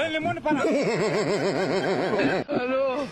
Limón para. Aló.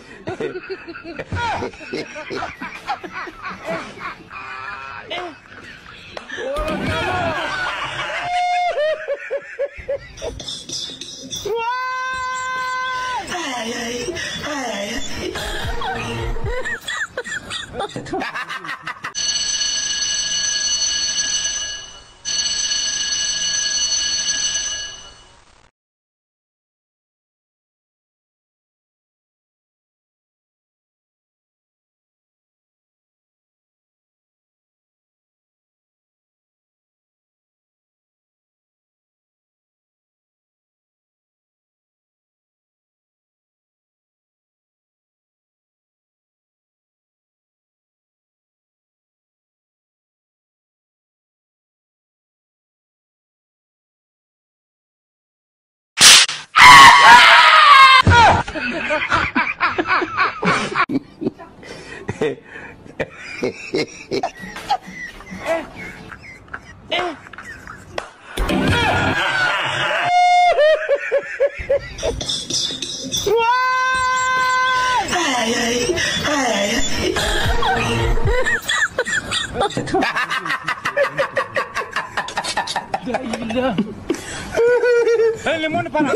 Limón para.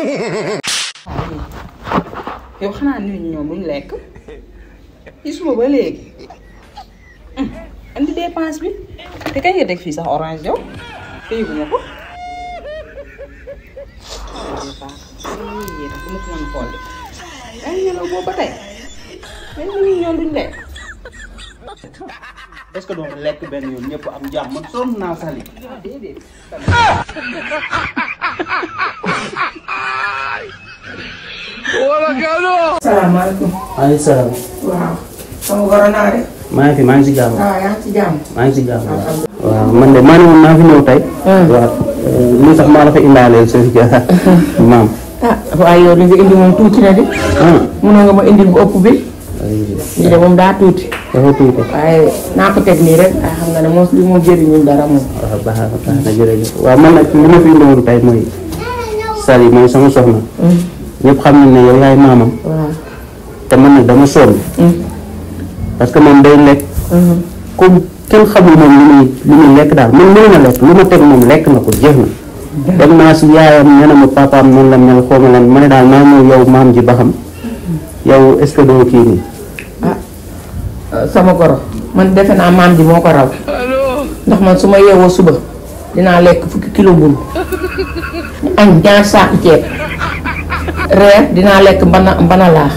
yow xanaa nit ñi ñoom duñ lekk ci suba ba léegi andi dépense bi te kañ nga teg fii sax orange yow te yëguñu ko yéen bu ma ko mën a xool ay nelaw boobu ba tey mais nit ñi ñoom duñ lekk est-ce que doon lekk benn yoon ñëpp am jàmm man sonn naa sali déedéet Wala galo. salaamaaleykum maaleykum salaam waaw sama goro naa de maa ngi fi maa ngi si jàmm waaw yaa ngi ci jàmm maa ngi si jàmm waaw man de maa ne woon naa fi ñëw tey waaw lii sax maa la fa indaaleel sa maam waaye yow li nga indi moom tuuti na de mënoo nga ma indil bu ëpp bi lii de moom daa tuuti dafa tuuti waaye naa ko teg nii rek ay xam nga ne moom li moom jëriñul dara moom waaw baax na jërëjëf waaw man nag li ma fi indi woon tey mooy Sali mooy sama soxna ñëpp xam nañ ne yow yaay maamam waaw te man nag dama sonn parce que moom day lekk comme kenn xamul moom li muy lekk daal man mënu ma lekk lu ma teg moom lekk na ko jeex na dem naa si yaayam nee na ma papaam noonu la mel xaw ma lan ma ne daal maa ñëw yow maam ji ba xam yow est-ce que doo kii nii sama goro man defe naa maam ji moo ko raw ndax man su ma yeewoo suba dinaa lekk fukki kilo mburu añ ñaar saako ceeb reer dinaa lekk mbana laax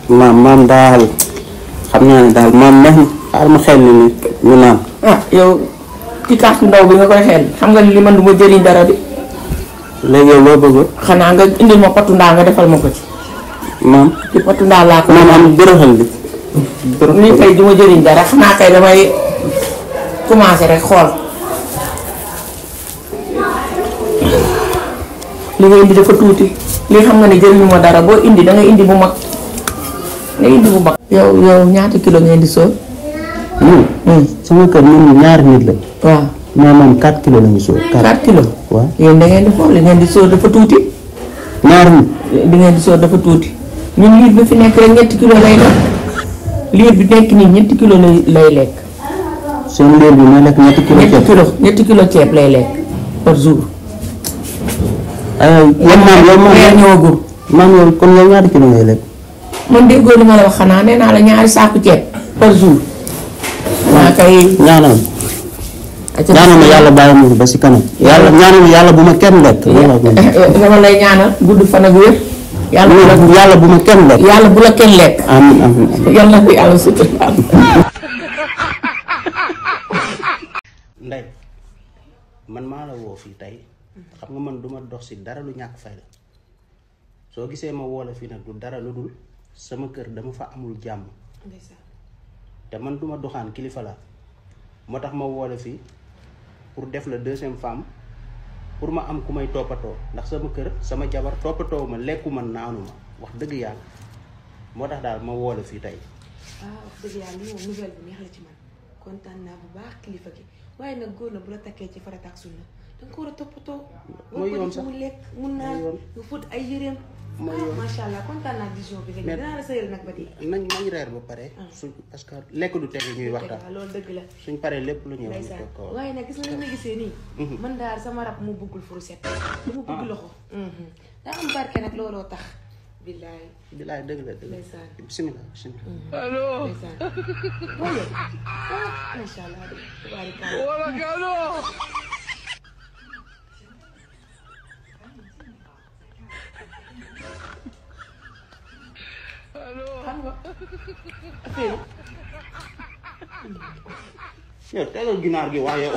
maam daal xam naa ne daal maam neex na xaar ma xel ni ñu naan yow ci kaas bu ndaw bi nga koy xel xam nga li man du ma jëriñ dara bi léegi yow loo bëgg xanaa nga indil ma potu ndaa nga defal ma ko ci maam ci potu ndaa laa ko maam am bërëxal bi lii kay du ma jëriñ dara xanaa kay damay commencé rek xool li nga indi dafa tuuti lii xam nga ne jëriñu ma dara boo indi da nga indi bu mag nga indi bu mag yow ñaata kilo ngeen di sóor sama kër nit ñi ñaari nit la waaw mais moom 4 kilos lañu sóor 4 kilos waaw yéen da ngeen di xool li ngeen di sóor dafa tuuti ñaari nit di ngeen di sóor dafa tuuti ñun liir bi fi nekk rek ñetti kilo lay lekk liir bi nekk nii ñetti kilo lay lekk seen liir bi mooy lekk ñetti kilo ceeb lay lekk par jour yow maam ñëwagul maam yow kon yow ñaari kilo ngay lekk man déggoo li ma la wax xanaa nee naa la ñaari saaku ceeb par jour maa kay ñaanal ma yàlla bàyyi ma ba si kanam ñaanal ma yàlla bu ma kenn lekk dama lay ñaanal gudd fan ak wér yàlla bu ma kenn lekk yàlla bu la kenn lekk amiin yàlla na ko yàlla suturaal ndey man maa la woo fii tey xam nga man duma dox si dara lu ñàkk fayda soo gisee ma woo la fii nag du dara lu dul sama kër dama fa amul jàmm te man duma doxaan kilifa la moo tax ma woole fii pour def la deuxième femme pour ma am ku may toppatoo ndax sama kër sama jabar toppatoo ma lekku ma naanu ma wax dëgg yàlla moo tax daal ma woole fii tey. wax dëgg yàlla lii moom nouvelle bu neex la ci man kontaan naa bu baax kilifa gi waaye nag góor na bu la takkee ci farata ak sunna danga ko war a toppatoo. mooy yoon sax mu lekk mu naan nga fóot ay yëreem. mooy yoon macha allah kontaan naa vision bi nga jël dinaa la sëyal nag ba di. nañ reer ba pare. suñ parce que lekk du tege ñuy waxtaan. loolu dëgg la. suñ paree lépp lu ñuy wax ndeysaan ko waaye nag gis nga li ma gisee nii. man daal sama rab mu bëggul fourchette. mu bëgg loxo. daa am barke nag looloo tax. billaay dëgg la dëgg la. ndeysaan bisimilah. allo. ndeysaan booyee macha allah tubaarikàlla. wala Kano. allo. xam nga affaire yow tegal ginaar gi wax yow.